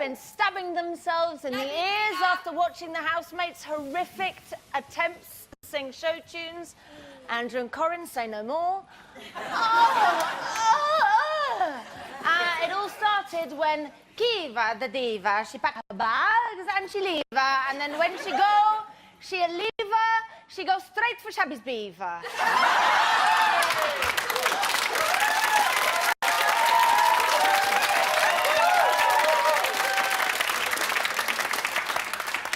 then stabbing themselves in the ears after watching the housemates' horrific attempts to sing show tunes. Andrew and Corin say no more. It all started when Kiva, the diva, she packed her bags and she leave her, and then when she leave her, she goes straight for Shabby's beaver.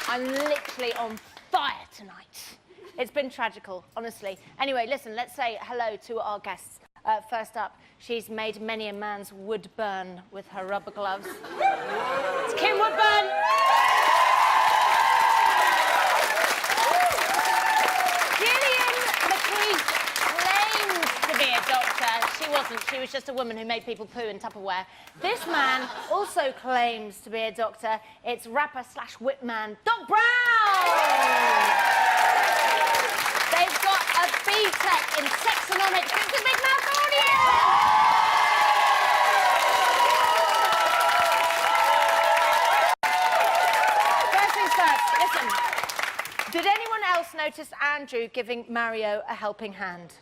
I'm literally on fire tonight. It's been tragical, honestly. Anyway, listen, let's say hello to our guests. First up, she's made many a man's wood burn with her rubber gloves. It's Kim Woodburn! Gillian McQueen claims to be a doctor. She wasn't. She was just a woman who made people poo in Tupperware. This man also claims to be a doctor. It's rapper/whipman Doc Brown! They've got a BTEC in sexonomics. It's a big mouth audience! First things first, listen. Did anyone else notice Andrew giving Mario a helping hand?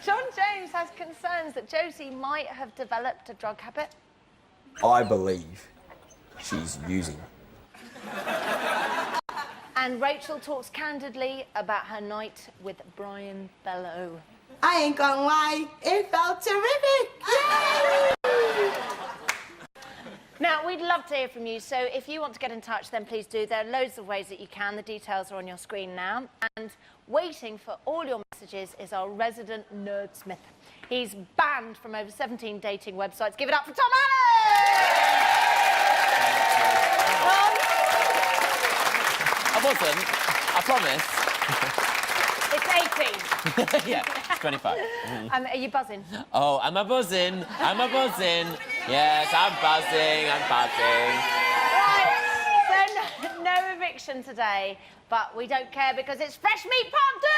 John James has concerns that Josie might have developed a drug habit. I believe she's using. And Rachel talks candidly about her night with Brian Bellow. I ain't gonna lie, it felt terrific. Yay! Now, we'd love to hear from you, so if you want to get in touch, then please do. There are loads of ways that you can. The details are on your screen now. And waiting for all your messages is our resident nerdsmith. He's banned from over 17 dating websites. Give it up for Tom Allen! I wasn't. I promise. It's 18. Yeah, it's 25. Are you buzzing? Oh, am I buzzing? Am I buzzing? Yes, I'm buzzing. I'm buzzing. Right, so no eviction today, but we don't care because it's Fresh Meat Part 2!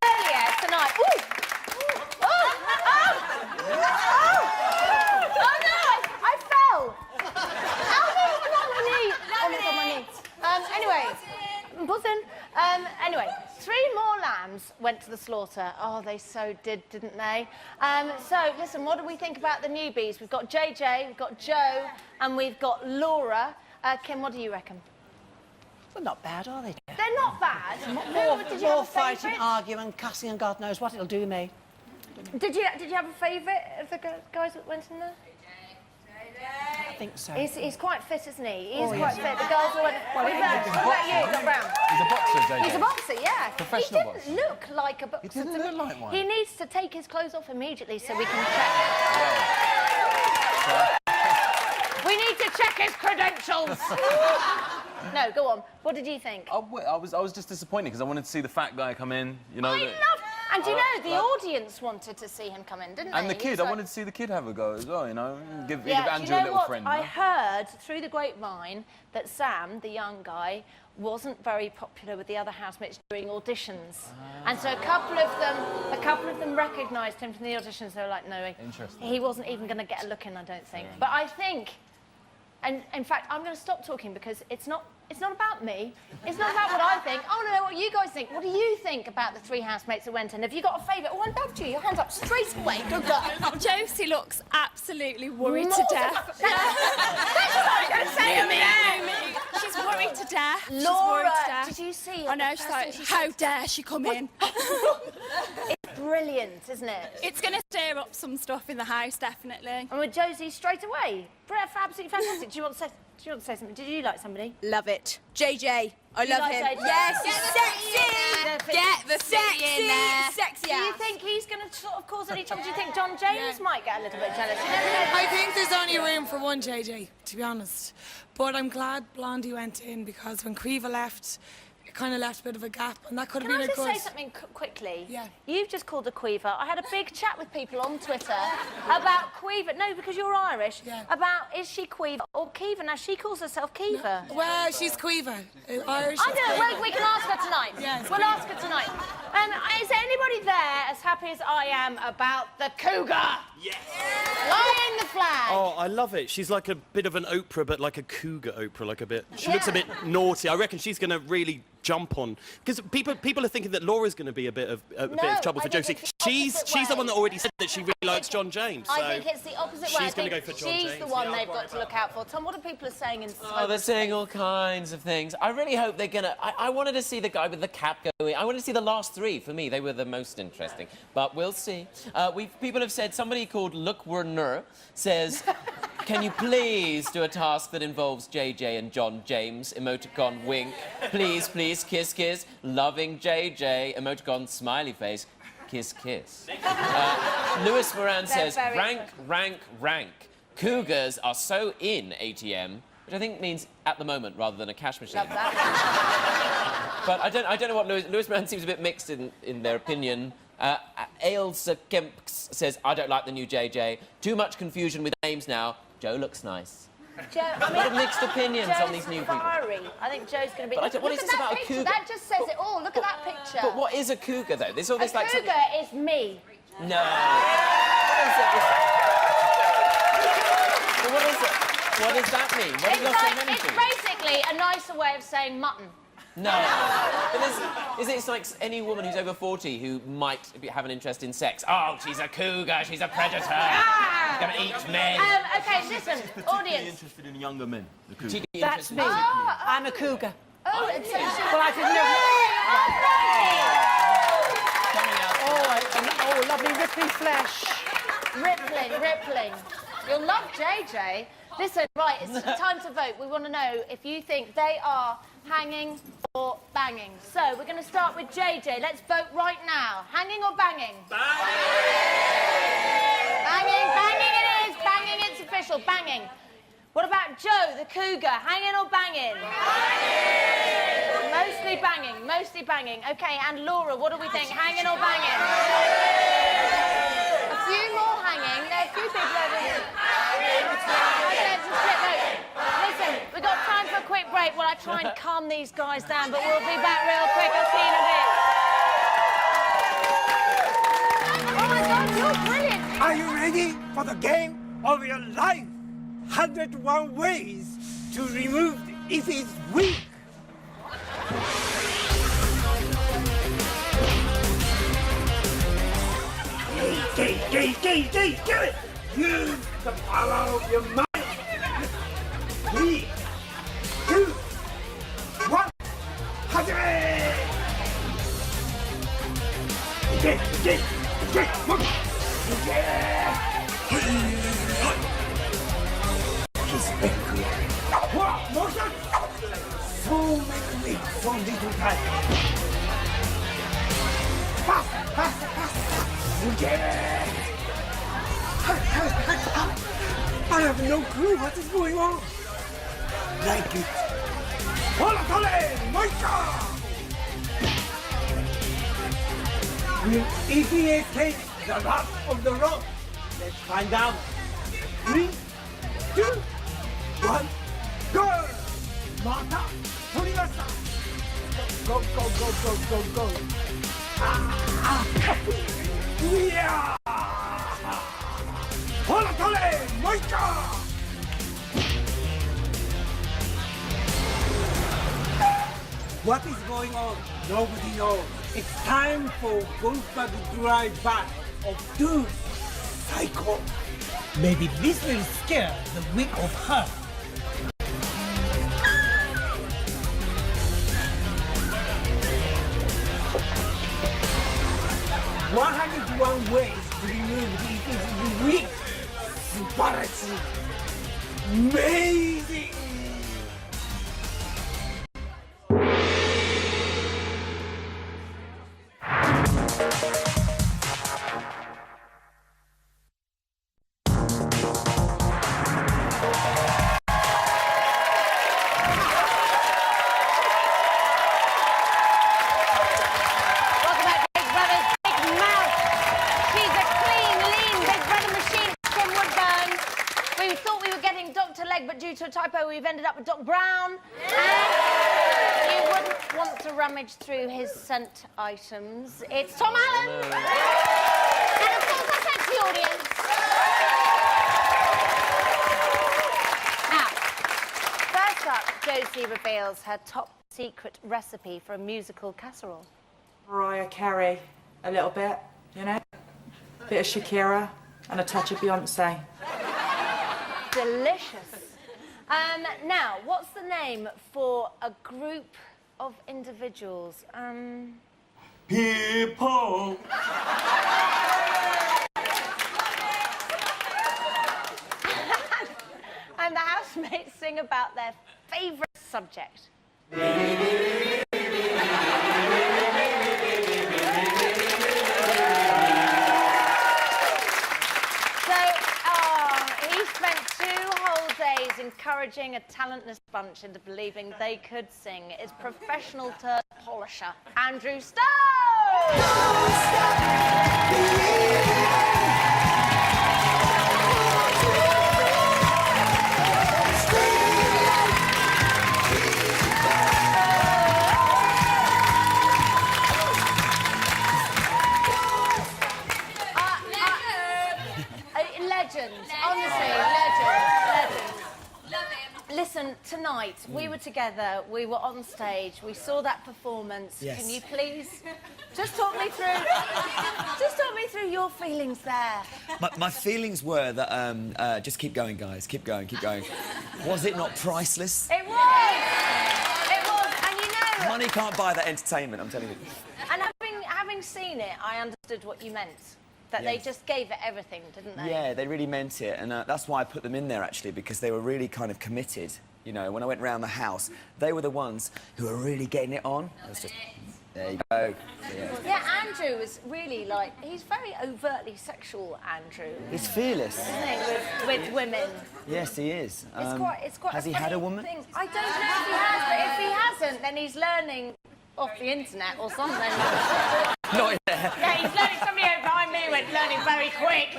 Earlier tonight... Ooh! Oh no, I fell! Anyway, I'm buzzing. Anyway, 3 more lambs went to the slaughter. Oh, they so did, didn't they? So, listen, what do we think about the newbies? We've got JJ, we've got Joe, and we've got Laura. Kim, what do you reckon? Well, not bad, are they? They're not bad. More fighting, arguing, cussing, and God knows what it'll do me. Did you have a favourite of the guys that went in there? I think so. He's quite fit, isn't he? He is quite fit. The girls all went... What about you, Doc Brown? He's a boxer, JJ. He's a boxer, yeah. Professional boxer. He didn't look like a boxer. He didn't look like one. He needs to take his clothes off immediately so we can check. We need to check his credentials. No, go on. What did you think? I was just disappointed because I wanted to see the fat guy come in. You know. And you know, the audience wanted to see him come in, didn't they? And the kid, I wanted to see the kid have a go as well, you know. Give Andrew a little what? friend. I heard through the grapevine that Sam, the young guy, wasn't very popular with the other housemates during auditions. And so a couple of them recognised him from the auditions. They were like, no, he wasn't even going to get a look in, I don't think. But I think, and in fact, I'm going to stop talking because it's not about me. It's not about what I think. I want to know what you guys think. What do you think about the 3 housemates that went in? Have you got a favourite? Oh, I'm back to you. Your hands up straight away. Go, go. Josie looks absolutely worried to death. That's what I was going to say to me. She's worried to death. Laura, did you see it? I know, she's like, how dare she come in? It's brilliant, isn't it? It's going to stir up some stuff in the house, definitely. And with Josie straight away. Absolutely fantastic. Do you want to say something? Did you like somebody? Love it. JJ. I love like him. JJ? Yes, Get sexy. Get the sexy in there. Sexy. Do you think he's going to sort of cause any trouble? Do you think John James might get a little bit jealous? You never know. I think there's only room for one JJ, to be honest. But I'm glad Blondie went in because when Creva left, it kind of left a bit of a gap, and that could have Can been I a just good. say something quickly? Yeah. You've just called a queever. I had a big chat with people on Twitter about queever. No, because you're Irish. Yeah. About is she queever or Keever? Now, she calls herself Keever. Well, she's queever. Irish. I don't know. Well, we can ask her tonight. Yes. We'll ask her tonight. Is anybody there as happy as I am about the cougar? Yes. Flying the flag. Oh, I love it. She's like a bit of an Oprah, but like a cougar Oprah, like a bit. She looks a bit naughty. I reckon she's going to really jump on because people are thinking that Laura's going to be a bit of trouble for Josie. She's the one that already said that she really likes John James. So I think it's the opposite way. she's going to go for John She's James. the one they've got to look out for. Tom, what are people saying in Oh, they're saying all kinds of things. I really hope they're gonna. I wanted to see the guy with the cap going. I wanted to see the last three. For me, they were the most interesting. But we'll see. People have said somebody called Luke Werner says, "Can you please do a task that involves JJ and John James?" Emoticon wink. Please, please, kiss, kiss. Loving JJ. Emoticon smiley face. Kiss, kiss. Lewis Moran says, rank, rank, rank. Cougars are so in ATM, which I think means at the moment rather than a cash machine. Love that. But I don't know what Lewis Moran seems a bit mixed in their opinion. Ailsa Kemps says, I don't like the new JJ. Too much confusion with names now. Joe looks nice. Joe, A lot of mixed opinions on these new people. fiery. I think Joe's going to be... But what is Look this at that about a picture. cougar? That just says it all. Look at that picture. But what is a cougar, though? There's all this, a like... cougar is me. No. What is it? Well, what is it? What does that mean? What does your saying It's anything? basically a nicer way of saying mutton. No. But it's like any woman who's over 40 who might have an interest in sex. Oh, she's a cougar, she's a predator. She's going to eat men. OK, listen, audience. Interested in younger men. The cougar. Particularly That's interested me. in- I'm a cougar. Oh, it's Well, I didn't know. Oh, lovely rippling flesh. Rippling. You'll love JJ. Listen, right, it's time to vote. We want to know if you think they are hanging or banging. So we're going to start with JJ. Let's vote right now. Hanging or banging? Banging! Banging it is. Banging, it's official. Banging. What about Joe, the cougar? Hanging or banging? Banging. Mostly banging. OK, and Laura, what do we think? Hanging or banging? A few more hanging. There are a few people over here. Listen, we've got time for a quick break while I try and calm these guys down, but we'll be back real quick. I'll see you in a bit. Oh my God, you're brilliant. Are you ready for the game of your life? 101 ways to remove if it's weak. Get it! Use the power of your mind. 3, 2, 1, 始め! He's angry. Wow, motion! So many weeks, so little time. Pass! I have no clue what is going on. Like it. Will EPA take the last of the road? Let's find out. 3, 2, 1, go! Mata, 取りました. Go. Yeah! ほら取れ！もう一個! What is going on? Nobody knows. It's time for Volkswagen drive-by of Doom. Psycho. Maybe this will scare the weak of her. 101 ways to remove the weak. 素晴らしい. Amazing. a typo, we've ended up with Doc Brown. And you wouldn't want to rummage through his scent items. It's Tom Allen. And of course, I said to the audience. Now, first up, Josie reveals her top secret recipe for a musical casserole. Mariah Carey, a little bit, you know? A bit of Shakira and a touch of Beyonce. Delicious. Now, what's the name for a group of individuals? People. And the housemates sing about their favourite subject. Encouraging a talentless bunch into believing they could sing is professional turd polisher Andrew Stone! Legends, honestly, legends. Listen, tonight we were together, we were on stage, we saw that performance. Yes. Can you please just talk me through your feelings there? My feelings were that just keep going, guys, keep going. Was it not priceless? It was, and you know. Money can't buy that entertainment, I'm telling you. And having seen it, I understood what you meant. That they just gave it everything, didn't they? Yeah, they really meant it, and that's why I put them in there, actually, because they were really kind of committed. You know, when I went round the house, they were the ones who were really getting it on. It was just, there you go. Yeah, Andrew was really, like, he's very overtly sexual, Andrew. He's fearless. Isn't he, with women? Yes, he is. It's quite has he had a woman? Thing. I don't know if he has, but if he hasn't, then he's learning off the internet or something. Not yet. Yeah, he's learning. Somebody over behind me went learning very quick.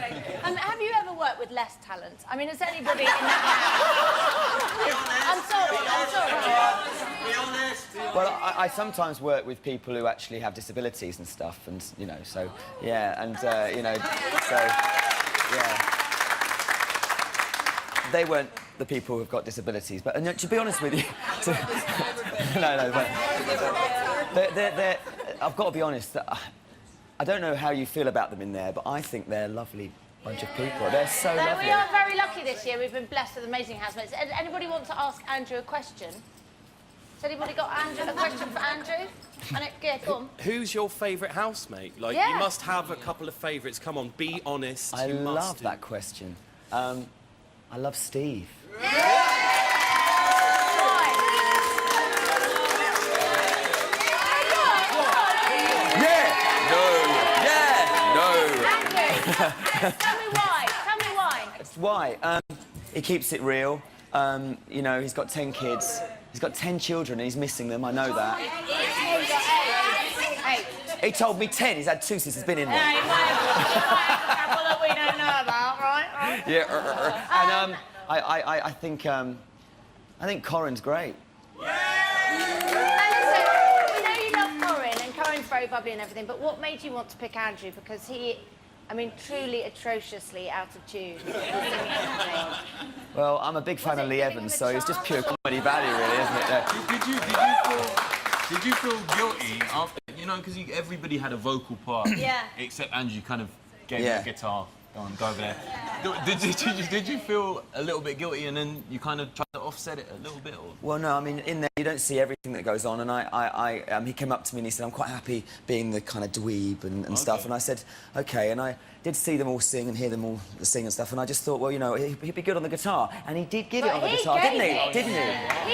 Have you ever worked with less talent? I mean, has anybody in that house? I'm sorry. Be honest. Well, I sometimes work with people who actually have disabilities and stuff, and, you know, so, yeah, and, you know, so, yeah. They weren't the people who've got disabilities, but, and, to be honest with you... no, but... I've got to be honest, I don't know how you feel about them in there, but I think they're a lovely bunch of people. They're so lovely. We are very lucky this year. We've been blessed with amazing housemates. Anybody want to ask Andrew a question? Has anybody got a question for Andrew? Yeah, go on. Who's your favourite housemate? Like, Yeah. you must have a couple of favourites. Come on, be honest. I You love must that question. I love Steve. Tell me why. That's why. He keeps it real. You know, he's got 10 kids. He's got 10 children and he's missing them, I know that. Hey. He told me 10. He's had 2 since he's been in there. Yeah, he might have a couple that we don't know about, right? Yeah. And I think Corin's great. And listen, we know you love Corin, and Corin's very bubbly and everything, but what made you want to pick Andrew? Because he, I mean, truly atrociously out of tune. Well, I'm a big fan of Lee Evans, so it's just pure comedy value, really, isn't it? Did you feel guilty after, you know, because everybody had a vocal part, Yeah. except Andrew kind of gave you a guitar. Go over there. Did you feel a little bit guilty and then you kind of tried to offset it a little bit? Or? Well, no, I mean, in there you don't see everything that goes on, and he came up to me and he said, I'm quite happy being the kind of dweeb and stuff, and I said, OK, and I did see them all sing and hear them all sing and stuff, and I just thought, well, you know, he'd be good on the guitar, and he did give it on the guitar, didn't he? Didn't he?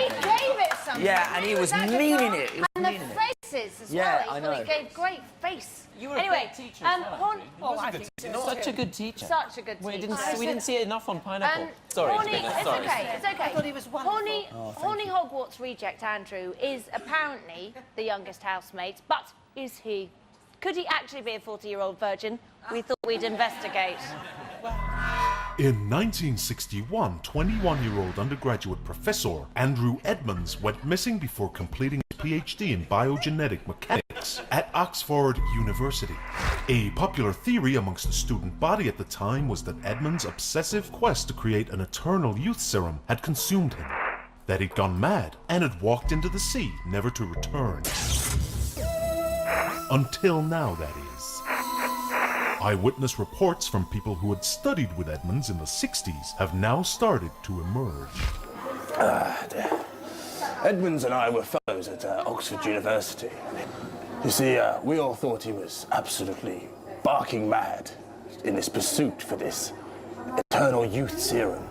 He gave it something. Yeah, and he was meaning it. And the faces as well. I know. He gave great face. You were a great teacher. Such a good teacher. Such a good teacher. We didn't see it enough on Pineapple. Sorry, It's okay. It's okay. I thought he was wonderful. Horny Hogwarts reject Andrew is apparently the youngest housemate, but is he? Could he actually be a 40-year-old virgin? We thought we'd investigate. In 1961, 21-year-old undergraduate professor Andrew Edmonds went missing before completing his PhD in biogenetic mechanics at Oxford University. A popular theory amongst the student body at the time was that Edmonds' obsessive quest to create an eternal youth serum had consumed him, that he'd gone mad and had walked into the sea, never to return. Until now, that is. Eyewitness reports from people who had studied with Edmonds in the 60s have now started to emerge. Edmonds and I were fellows at Oxford University. You see, we all thought he was absolutely barking mad in his pursuit for this eternal youth serum.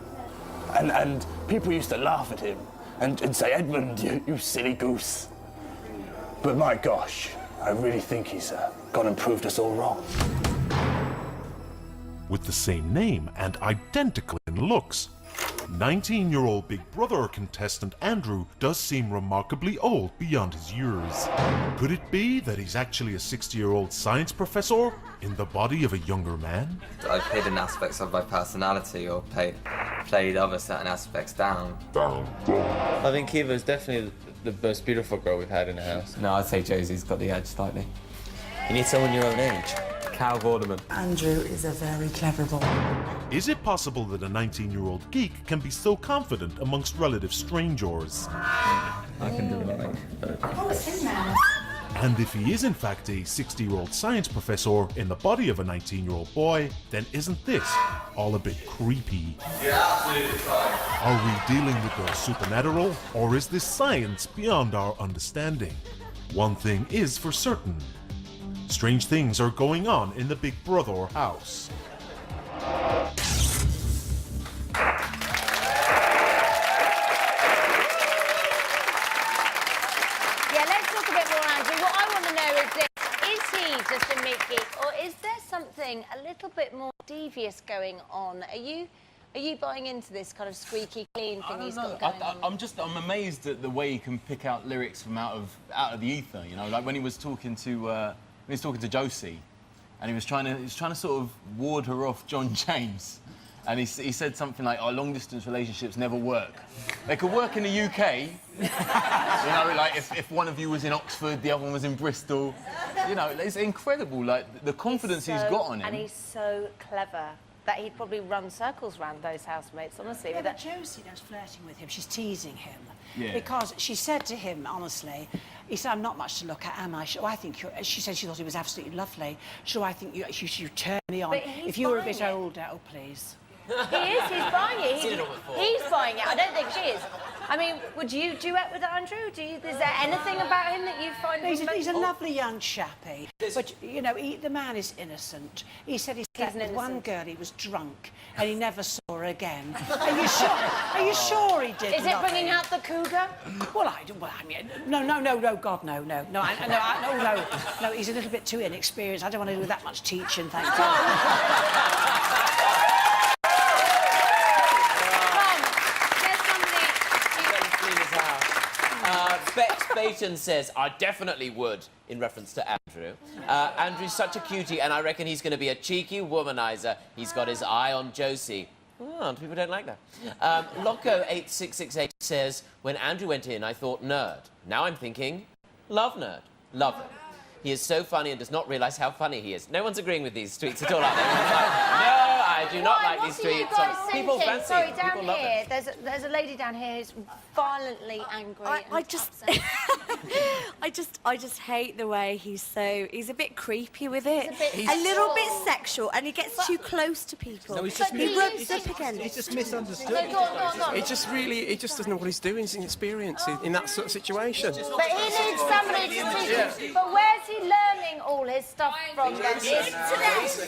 And people used to laugh at him and say, Edmund, you silly goose. But my gosh, I really think he's gone and proved us all wrong. With the same name and identical in looks, 19-year-old Big Brother contestant Andrew does seem remarkably old beyond his years. Could it be that he's actually a 60-year-old science professor in the body of a younger man? I've hidden aspects of my personality or played other certain aspects down. I think Kiva's definitely the most beautiful girl we've had in the house. No, I'd say Josie's got the edge slightly. You need someone your own age. Cal Vorderman. Andrew is a very clever boy. Is it possible that a 19-year-old geek can be so confident amongst relative strangers? I can do it. Oh, it's him now. And if he is in fact a 60-year-old science professor in the body of a 19-year-old boy, then isn't this all a bit creepy? Are we dealing with the supernatural, or is this science beyond our understanding? One thing is for certain. Strange things are going on in the Big Brother house. Yeah, let's talk a bit more, Andrew. What I want to know is this. Is he just a meat geek, or is there something a little bit more devious going on? Are you buying into this kind of squeaky clean thing he's got going on? I'm amazed at the way he can pick out lyrics from out of the ether, you know, like when he was talking to Josie, and he was trying to sort of ward her off John James, and he said something like, "Our long-distance relationships never work. They could work in the UK, you know, like if one of you was in Oxford, the other one was in Bristol, you know, it's incredible, like the confidence he's got on him." And he's so clever that he'd probably run circles around those housemates, honestly. Yeah, but Josie knows flirting with him. She's teasing him. Yeah. Because she said to him, honestly, he said, I'm not much to look at, am I? I think you're... She said she thought he was absolutely lovely. So I think you should turn me on. If you were a bit older, oh, please. He is, he's buying it. He's buying it. I don't think she is. I mean, would you duet with Andrew? Is there anything about him that you find... He's a lovely young chappie. But, you know, the man is innocent. He said he slept with one girl, he was drunk, and he never saw her again. Are you sure? Are you sure he did? Is it bringing out the cougar? Well, I mean, no, God, no. No, he's a little bit too inexperienced. I don't want to do that much teaching, thank God. Bex Baton says, I definitely would, in reference to Andrew. Andrew's such a cutie, and I reckon he's going to be a cheeky womanizer. He's got his eye on Josie. Oh, people don't like that. Loco8668 says, when Andrew went in, I thought nerd. Now I'm thinking, love nerd. Love it. He is so funny and does not realise how funny he is. No one's agreeing with these tweets at all, are they? No, I do not like these tweets. People fancy. Sorry, down here, there's a lady down here who's violently angry. I just hate the way he's a bit creepy with it. A little bit sexual, and he gets too close to people. No, he's just He's just misunderstood. No, go on. He just doesn't know what he's doing. He's inexperienced in that sort of situation. But he needs somebody to teach him. But where's he learning all his stuff from?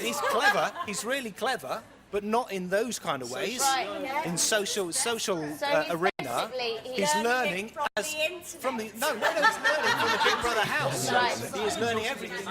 He's clever. He's really clever, but not in those kind of ways. Right. In social arena, he's learning from the he's learning from the Big Brother house. Right. He is learning everything.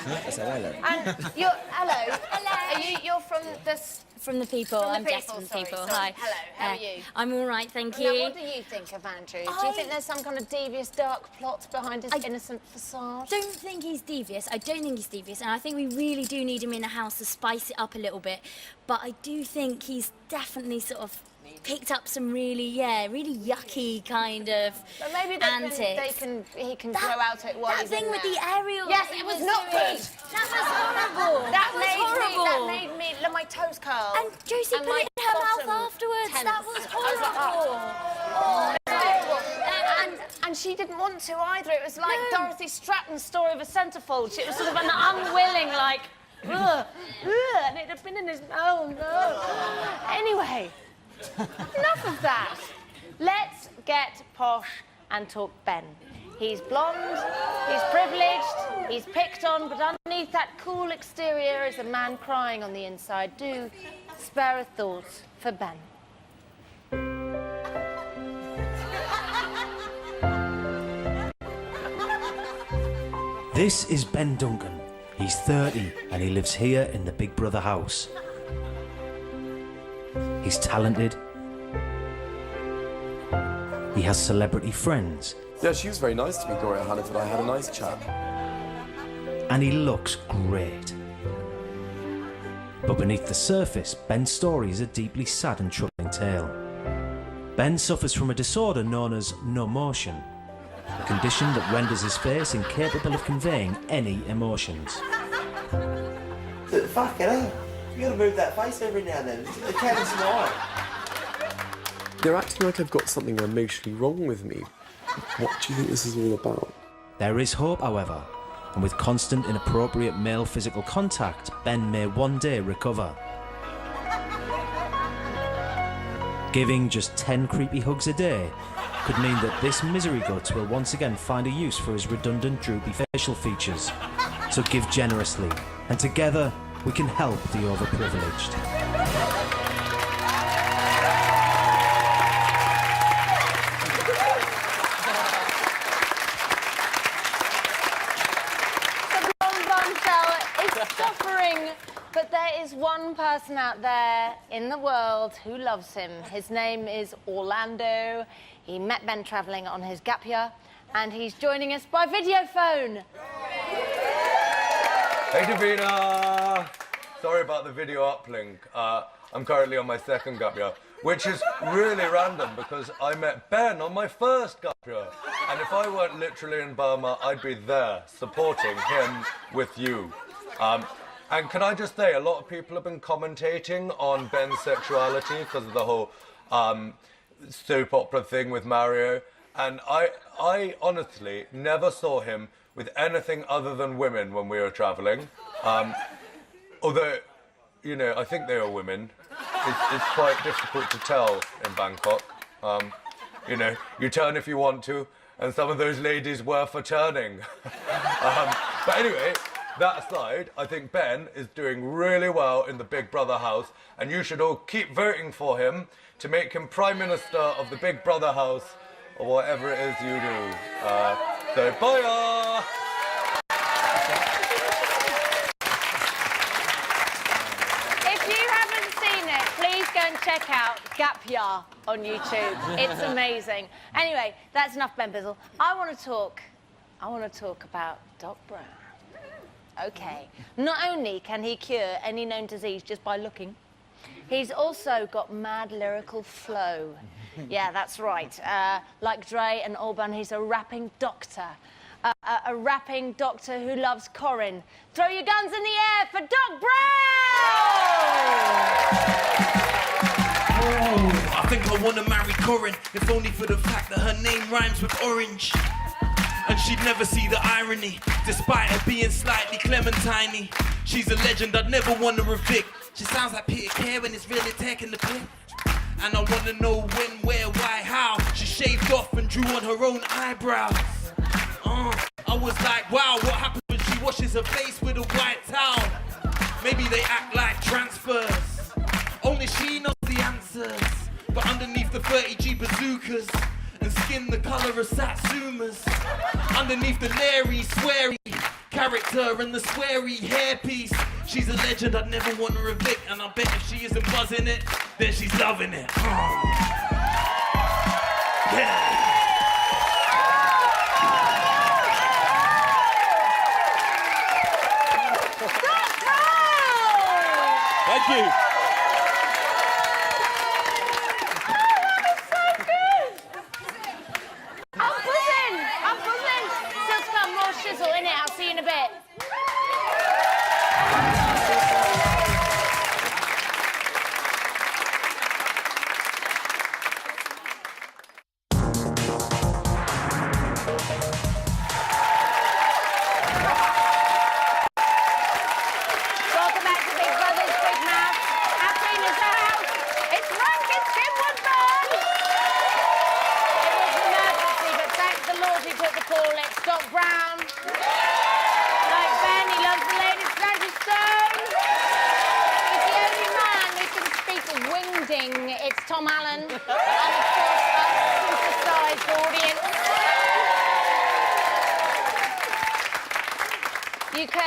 I said hello. And hello. Hello. You're from the... From the people. I'm Jess from the people. Hi. Hello. How are you? I'm all right, thank you. Now, what do you think of Andrew? Do you think there's some kind of devious, dark plot behind his innocent facade? I don't think he's devious. I don't think he's devious, and I think we really do need him in the house to spice it up a little bit. But I do think he's definitely sort of picked up some really yucky kind of but maybe antics. He can grow out it while he's That thing in with there. the aerial. Yes, it was not good. That was horrible. That made me let my toes curl. And Josie put it in her mouth afterwards. Tense. That was horrible. And she didn't want to either. It was like Dorothy Stratton's story of a centrefold. It was sort of an unwilling, like, ugh, and it had been in his... Oh, no. Anyway, enough of that. Let's get posh and talk Ben. He's blonde, he's privileged, he's picked on, but underneath that cool exterior is a man crying on the inside. Do spare a thought for Ben. This is Ben Duncan. He's 30 and he lives here in the Big Brother house. He's talented. He has celebrity friends. Yeah, she was very nice to me, Gloria Hannaford. I had a nice chat. And he looks great. But beneath the surface, Ben's story is a deeply sad and troubling tale. Ben suffers from a disorder known as no motion, a condition that renders his face incapable of conveying any emotions. Fucking hell. You gotta move that face every now and then. The cat's smile. They're acting like I've got something emotionally wrong with me. What do you think this is all about? There is hope, however, and with constant inappropriate male physical contact, Ben may one day recover. Giving just 10 creepy hugs a day could mean that this misery guts will once again find a use for his redundant droopy facial features. So give generously, and together we can help the overprivileged. But there is one person out there in the world who loves him. His name is Orlando. He met Ben travelling on his gap year, and he's joining us by video phone. Hey, Davina! Sorry about the video uplink. I'm currently on my second gap year, which is really random because I met Ben on my first gap year. And if I weren't literally in Burma, I'd be there supporting him with you. And can I just say, a lot of people have been commentating on Ben's sexuality because of the whole soap opera thing with Mario. And I honestly never saw him with anything other than women when we were travelling. Although, you know, I think they were women. It's quite difficult to tell in Bangkok. You know, you turn if you want to, and some of those ladies were for turning. But anyway, that aside, I think Ben is doing really well in the Big Brother house, and you should all keep voting for him to make him Prime Minister of the Big Brother house, or whatever it is you do. So, bye! If you haven't seen it, please go and check out Gap Year on YouTube. It's amazing. Anyway, that's enough Ben Bizzle. I want to talk about Doc Brown. Okay. Not only can he cure any known disease just by looking, he's also got mad lyrical flow. Yeah, that's right. Like Dre and Alban, he's a rapping doctor. A rapping doctor who loves Corin. Throw your guns in the air for Doc Brown! I think I want to marry Corin, if only for the fact that her name rhymes with orange. And she'd never see the irony, despite her being slightly clementine-y. She's a legend I'd never want to evict. She sounds like Peter Kay when it's really taking the pick. And I want to know when, where, why, how. She shaved off and drew on her own eyebrows. I was like, wow, what happens when she washes her face with a white towel? Maybe they act like transfers. Only she knows the answers. But underneath the 30G bazookas and skin the colour of Satsumas, underneath the Larry, sweary, character and the sweary hairpiece. She's a legend, I'd never want to evict, and I bet if she isn't buzzing it, then she's loving it. Yeah. Thank you. I'm buzzing. Still got more shizzle in it. I'll see you in a bit. Welcome back to Big Brother's Big Mouth. Our team is out. It's Rank, it's Jim Woodburn. It was an emergency, but thank the Lord he took the call. It's Doc Brown. Like Ben, he loves the latest Tragic Stone. He's the only man who can speak wingding. It's Tom Allen. And of course, our supersized audience. UK.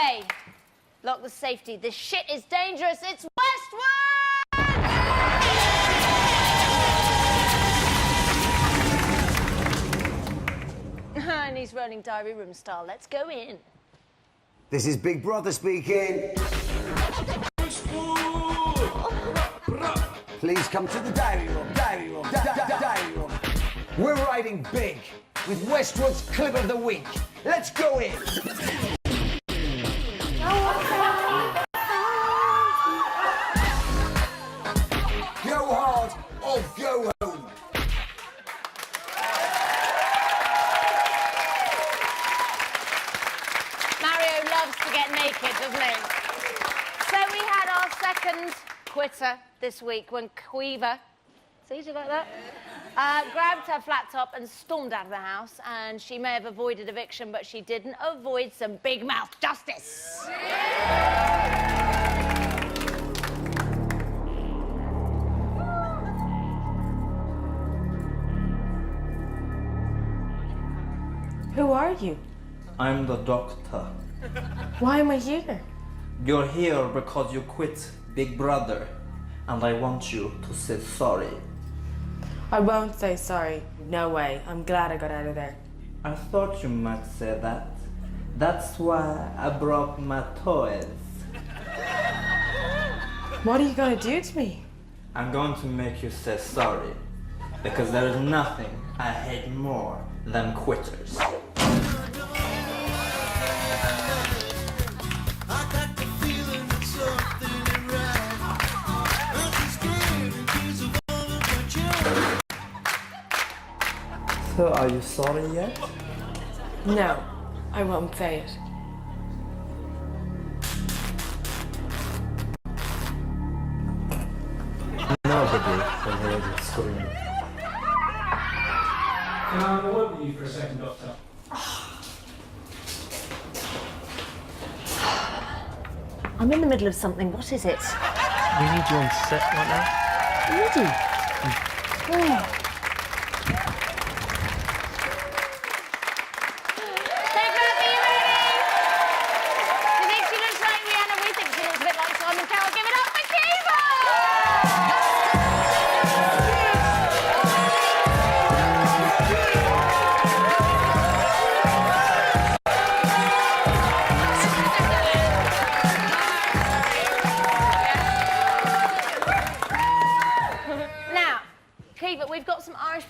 Lock the safety. This shit is dangerous. It's Westwood! And he's running diary room style. Let's go in. This is Big Brother speaking. Please come to the diary room, diary room, diary room. We're riding big with Westwood's Clip of the Week. Let's go in. Go hard or go home. Mario loves to get naked, doesn't he? So we had our second quitter this week when Quiva, it's easy like that, grabbed her flat top and stormed out of the house, and she may have avoided eviction, but she didn't avoid some big mouth justice. Who are you? I'm the doctor. Why am I here? You're here because you quit Big Brother, and I want you to say sorry. I won't say sorry. No way. I'm glad I got out of there. I thought you might say that. That's why I brought my toys. What are you gonna do to me? I'm going to make you say sorry, because there is nothing I hate more than quitters. So, are you sorry yet? No, I won't say it. Nobody can hear you scream. Can I have a word with you for a second, Doctor? I'm in the middle of something. What is it? We need you on set right now. Ready? Oh.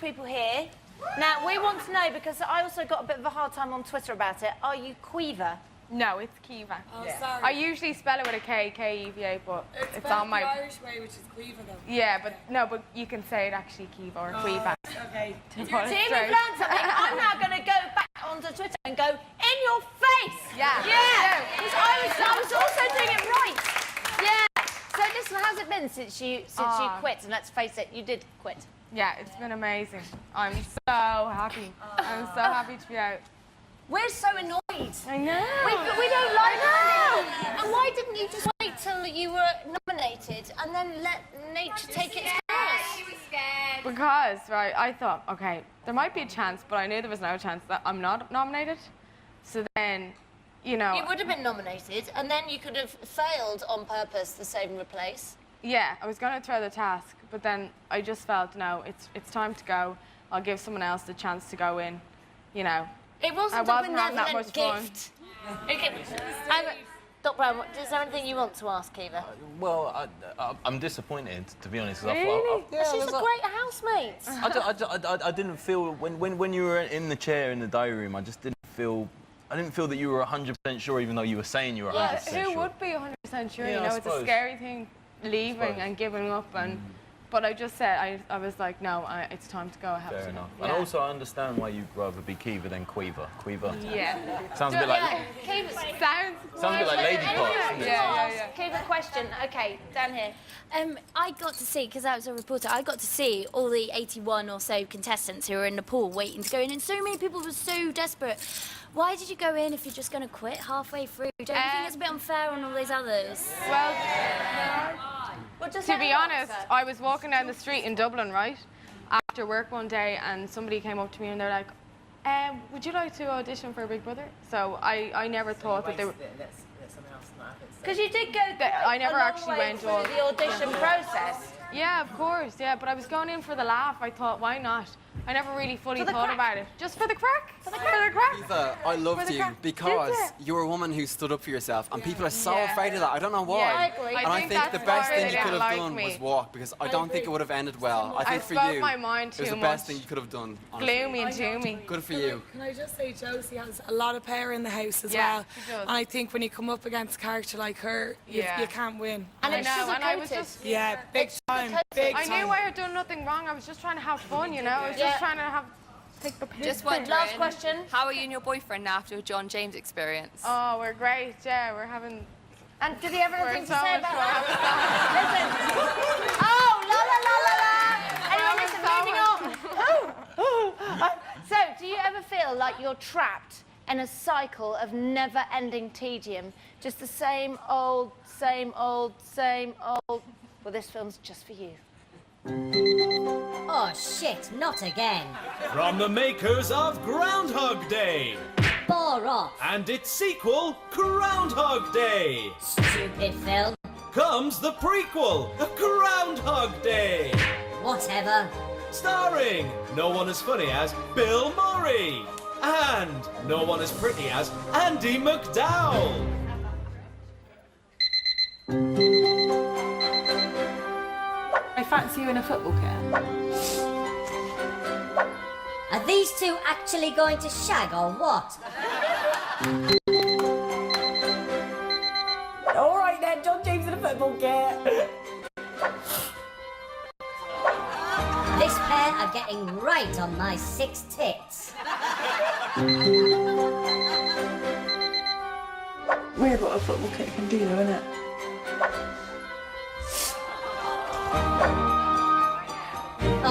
People here. Now, we want to know, because I also got a bit of a hard time on Twitter about it. Are you Quiva? No, it's Kiva. Oh, sorry. I usually spell it with a K, K-E-V-A, but it's on my... the Irish way, which is Quiva, though. Yeah, but no, but you can say it actually Kiva or Quiva. Okay. To See, put it we've straight. learned something. I'm now going to go back onto Twitter and go, in your face! Yeah. Yeah! Because I was also doing it right. Yeah. So listen, how's it been since you quit? And let's face it, you did quit. Yeah, it's been amazing. I'm so happy. I'm so happy to be out. We're so annoyed. I know. We don't like it. And why didn't you just wait till you were nominated and then let nature take its course? He was scared. Because, right, I thought, okay, there might be a chance, but I knew there was no chance that I'm not nominated. So then you know... You would have been nominated, and then you could have failed on purpose to save and replace. Yeah, I was going to throw the task, but then I just felt, no, it's time to go. I'll give someone else the chance to go in, you know. It wasn't I a wasn't having that much benevolent gift. Okay. Doc Brown, is there anything you want to ask, Kiva? Well, I'm disappointed, to be honest. 'Cause Really? She's a great housemate. I didn't feel when you were in the chair in the diary room. I just didn't feel. I didn't feel that you were 100% sure, even though you were saying you were 100% sure. Who would be 100% sure? Yeah, you know, I it's a suppose. scary thing, leaving and giving up. And but I just said, I was like, no, it's time to go. I have Fair to. enough. Yeah. And also, I understand why you'd rather be Kiva than Quiva. Quiva. Yeah. Sounds a bit like. Sounds a bit like lady parts, doesn't it? Yeah. Kiva, question. Okay, down here. I got to see, because I was a reporter, I got to see all the 81 or so contestants who were in the pool waiting to go in, and so many people were so desperate. Why did you go in if you're just going to quit halfway through? Don't you think it's a bit unfair on all those others? Well, to be honest, I was walking down the street in Dublin, right, after work one day, and somebody came up to me and they're like, would you like to audition for Big Brother? So I never thought that they were... Because you did go I never actually went through the audition process. Yeah, of course, yeah, but I was going in for the laugh. I thought, why not? I never really fully thought about it. Just for the crack? For the crack? Eva, I loved you because you're a woman who stood up for yourself, and people are so afraid of that. I don't know why. Yeah, I agree. And I think the best thing you could have done me. was walk, because I don't think it would have ended well. I think for spoke you, my mind it was too the best much. thing you could have done. Honestly. Gloomy and doomy. Good for you. Can I just say Josie has a lot of power in the house as Yeah, well. she does. And I think when you come up against a character like her, you can't win. And I know, and I was just... Yeah, big time, big time. I knew I had done nothing wrong. I was just trying to have fun, you know? I was just trying to take the piss. Just wondering. Last question. How are you and your boyfriend now after the John James experience? Oh, we're great, yeah. We're having... And did he have anything to so say much about fun. that? Listen. Oh, la la la la la. Anyway, listen, moving on. So, do you ever feel like you're trapped in a cycle of never-ending tedium? Just the same old, same old, same old... Well, this film's just for you. Oh, shit, not again. From the makers of Groundhog Day. Bore off. And its sequel, Groundhog Day. Stupid film. Comes the prequel, Groundhog Day. Whatever. Starring no one as funny as Bill Murray. And no one as pretty as Andy McDowell. I fancy you in a football kit. Are these two actually going to shag or what? All right then, John James in a football kit. This pair are getting right on my 6 tits. Weird what a football kit can do, though, isn't it?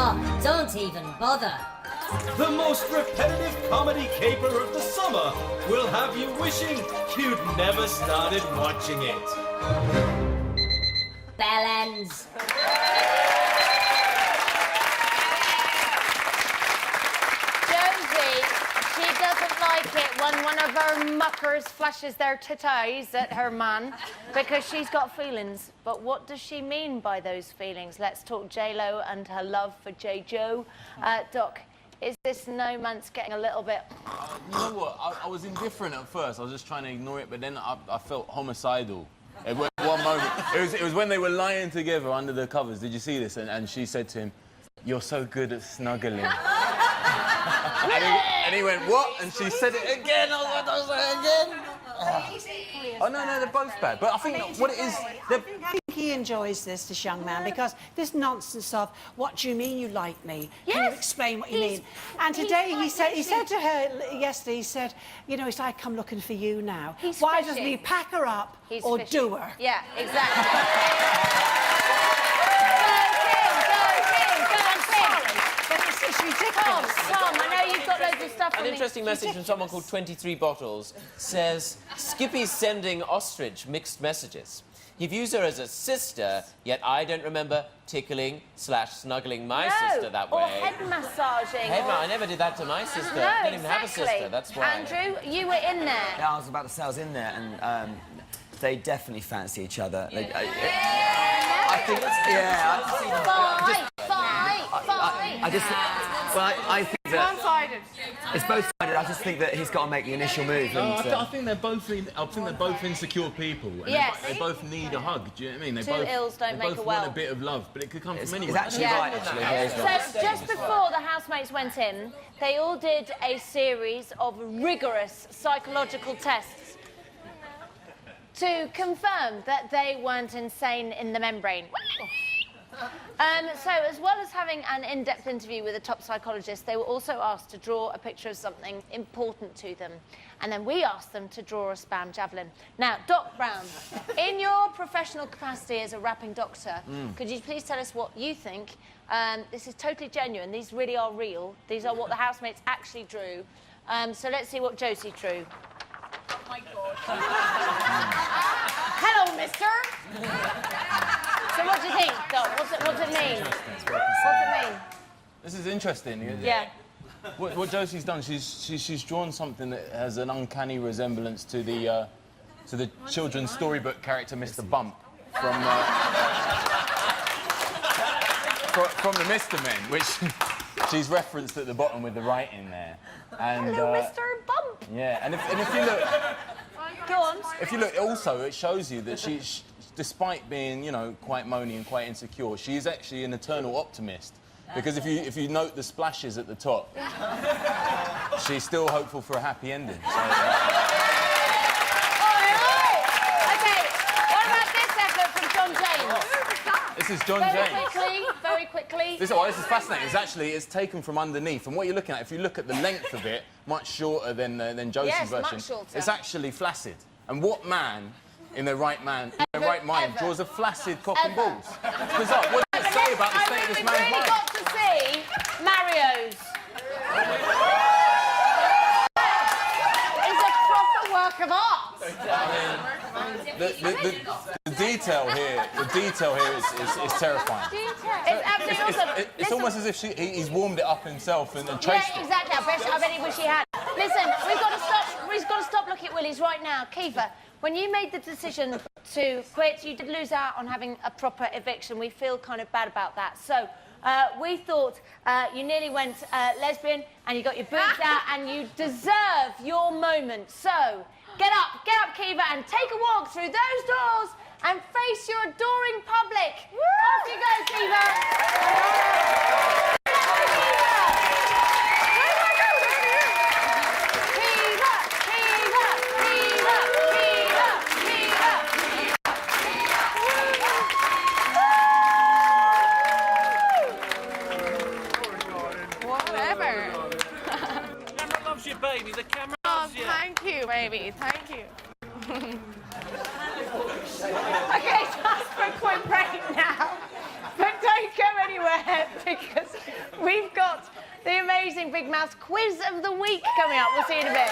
Oh, don't even bother. The most repetitive comedy caper of the summer will have you wishing you'd never started watching it. Bellends. Josie, she doesn't like it when one of her muckers flashes their titties at her man because she's got feelings. But what does she mean by those feelings? Let's talk J-Lo and her love for J-Jo. Doc, is this romance getting a little bit... You know what? I was indifferent at first. I was just trying to ignore it, but then I felt homicidal. At one moment, it was when they were lying together under the covers. Did you see this? And she said to him, "You're so good at snuggling." and he went, "What?" And she said it again. I was like, again. Oh, no, they're both bad. But I think what it is... I think he enjoys this young man, because this nonsense of, what do you mean you like me? Can you explain what you mean? And today he said to her yesterday, he said, you know, it's like I'm looking for you now. Why doesn't he pack her up or do her? Yeah, exactly. It's ridiculous. Tom, I know you've got loads of stuff An interesting message from someone called 23 Bottles says, Skippy's sending ostrich mixed messages. He views her as a sister, yet I don't remember tickling/snuggling my sister that way. Or head massaging. I never did that to my sister. No, I didn't even have a exactly. sister, that's why. Andrew, you were in there. Yeah, I was about to say I was in there, and they definitely fancy each other. I think, I think that One-sided. it's both sided. I just think that he's got to make the initial move. And, I think they're both. I think they're both insecure people. And Yes. they both need a hug. Do you know what I mean? They Two both, ills don't they make both a well. want a bit of love, but it could come from anywhere. It's actually right, actually. Yeah. So just before the housemates went in, they all did a series of rigorous psychological tests to confirm that they weren't insane in the membrane. So as well as having an in-depth interview with a top psychologist, they were also asked to draw a picture of something important to them. And then we asked them to draw a spam javelin. Now, Doc Brown, in your professional capacity as a rapping doctor, could you please tell us what you think? This is totally genuine. These really are real. These are what the housemates actually drew. So let's see what Josie drew. Oh, my God. Hello, mister. So what do you think, Doc? What's it mean? What's it mean? This is interesting. Yeah. What Josie's done, she's drawn something that has an uncanny resemblance to the children's storybook character Mr. Bump from the Mr. Men, which she's referenced at the bottom with the writing there. And, Hello, Mr. Bump. Yeah, and if you look, Go on. if you look, also it shows you that she's, despite being, you know, quite moany and quite insecure, she is actually an eternal optimist. Because if you note the splashes at the top, she's still hopeful for a happy ending. So, Okay, what about this effort from John James? this is John James. Very quickly. This is fascinating. It's taken from underneath, and what you're looking at, if you look at the length of it, much shorter than Josie's Yes, version. much shorter. It's actually flaccid. And what man in their right mind draws a flaccid cock and balls? It's bizarre. What does it say about the state of this man's We've really mind? got to see Mario's. It's a proper work of art. The detail here is terrifying. It's absolutely awesome. It's almost as if he's warmed it up himself and traced Yeah, it. exactly. I bet he wish he had. Listen, we've got to stop looking at Willies right now. Kiefer, when you made the decision to quit, you did lose out on having a proper eviction. We feel kind of bad about that. So we thought you nearly went lesbian and you got your boobs out and you deserve your moment. So get up, Kiefer, and take a walk through those doors and face your adoring public. Off you go, Kiefer. Whatever. Camera loves you, baby. The camera Oh, loves you. thank you, baby. Thank you. Okay, time for a quick break now. But don't go anywhere because we've got the amazing Big Mouth Quiz of the Week coming up. We'll see you in a bit.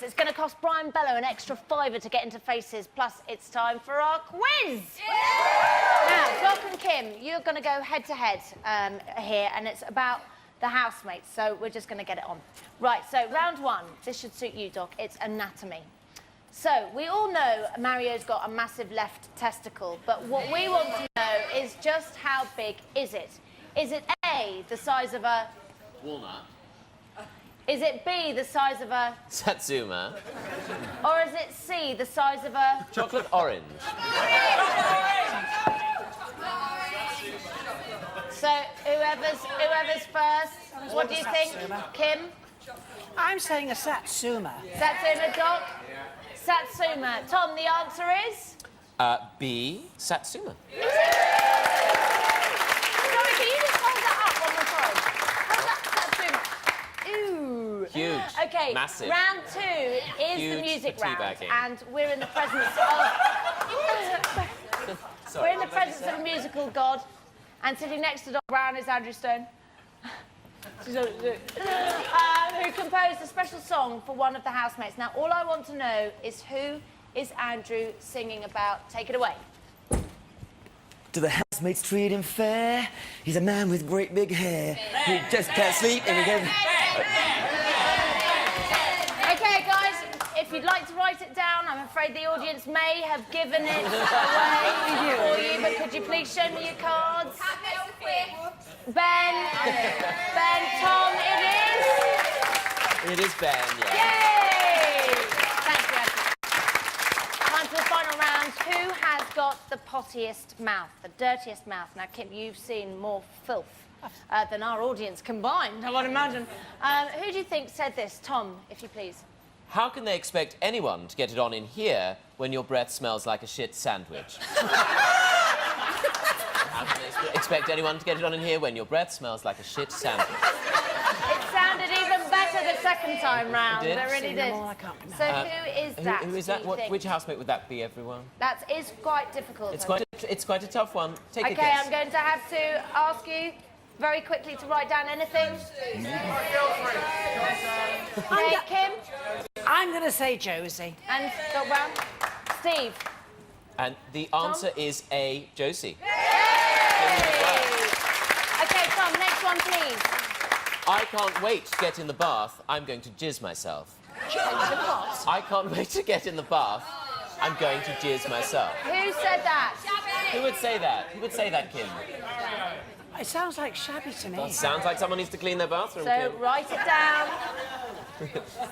It's going to cost Brian Bello an extra £5 to get into Faces, plus it's time for our quiz. Now, Doc and Kim, you're going to go head-to-head here, and it's about the housemates, so we're just going to get it on. Right, so round one. This should suit you, Doc. It's anatomy. So, we all know Mario's got a massive left testicle, but what we want to know is just how big is it? Is it A, the size of a... Walnut. Is it B, the size of a... Satsuma. Or is it C, the size of a... Chocolate orange. So, whoever's first, what do you think? Kim? I'm saying a Satsuma. Satsuma, Doc? Satsuma. Tom, the answer is? B. Satsuma. Sorry, can you just hold that up one more time? Hold that Ooh. Huge. Okay, Massive. round 2 is Huge the music for round, teabagging. and we're in the presence of... we're in the presence of a musical god, and sitting next to Doc Brown is Andrew Stone, who composed a special song for one of the housemates. Now, all I want to know is who is Andrew singing about? Take it away. Do the housemates treat him fair? He's a man with great big hair. He just can't sleep and he can... Okay, guys, if you'd like to write it down, I'm afraid the audience may have given it away for you, but could you please show me your cards? Ben, Tom, it is? It is Ben, yeah. Yay! Thank you, Andrew. Time for the final round. Who has got the pottiest mouth, the dirtiest mouth? Now, Kim, you've seen more filth than our audience combined, I would imagine. Who do you think said this? Tom, if you please. How can they expect anyone to get it on in here when your breath smells like a shit sandwich? How can they expect anyone to get it on in here when your breath smells like a shit sandwich? It sounded even better the second time round. It did? It really did. So who is that? Who is that? Which housemate would that be, everyone? That is quite difficult. It's quite a tough one. Take a Okay, guess. I'm going to have to ask you very quickly to write down anything. Okay, Kim? I'm going to say Josie. And Doc Brown? Steve? And the answer is A, Josie. Okay, Tom, next one, please. I can't wait to get in the bath. I'm going to jizz myself. I can't wait to get in the bath. I'm going to jizz myself. Who said that? Who would say that? Who would say that, Kim? It sounds like shabby to me. Sounds like someone needs to clean their bathroom, So Kim. write it down.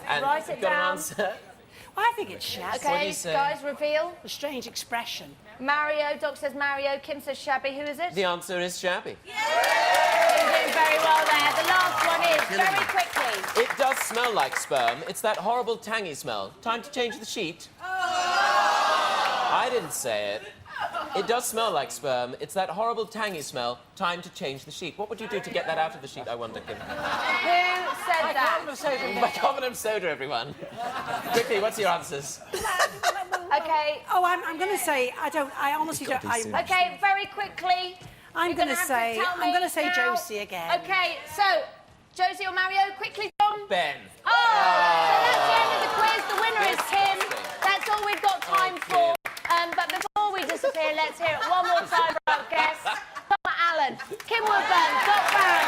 And Write it you've got down. an answer? I think it's shabby. Okay, What do you say? guys, reveal. A strange expression. Mario, Doc says Mario, Kim says shabby. Who is it? The answer is shabby. You're doing very well there. The last one is, very quickly. It does smell like sperm. It's that horrible tangy smell. Time to change the sheet. I didn't say it. It does smell like sperm. It's that horrible tangy smell. Time to change the sheet. What would you do to get that out of the sheet, I wonder, Kim? Who said that? Bicarbonate of soda, everyone. Quickly, what's your answers? Okay. Oh, I'm going to say, I honestly don't. Okay, very quickly. I'm going to say now. Josie again. Okay, so, Josie or Mario, quickly, Tom? Ben. Oh, so that's the end of the quiz. The winner is Kim. That's all we've got time for. But before we disappear, let's hear it one more time for our guests. Tom Allen, Kim Woodburn, Doc Brown,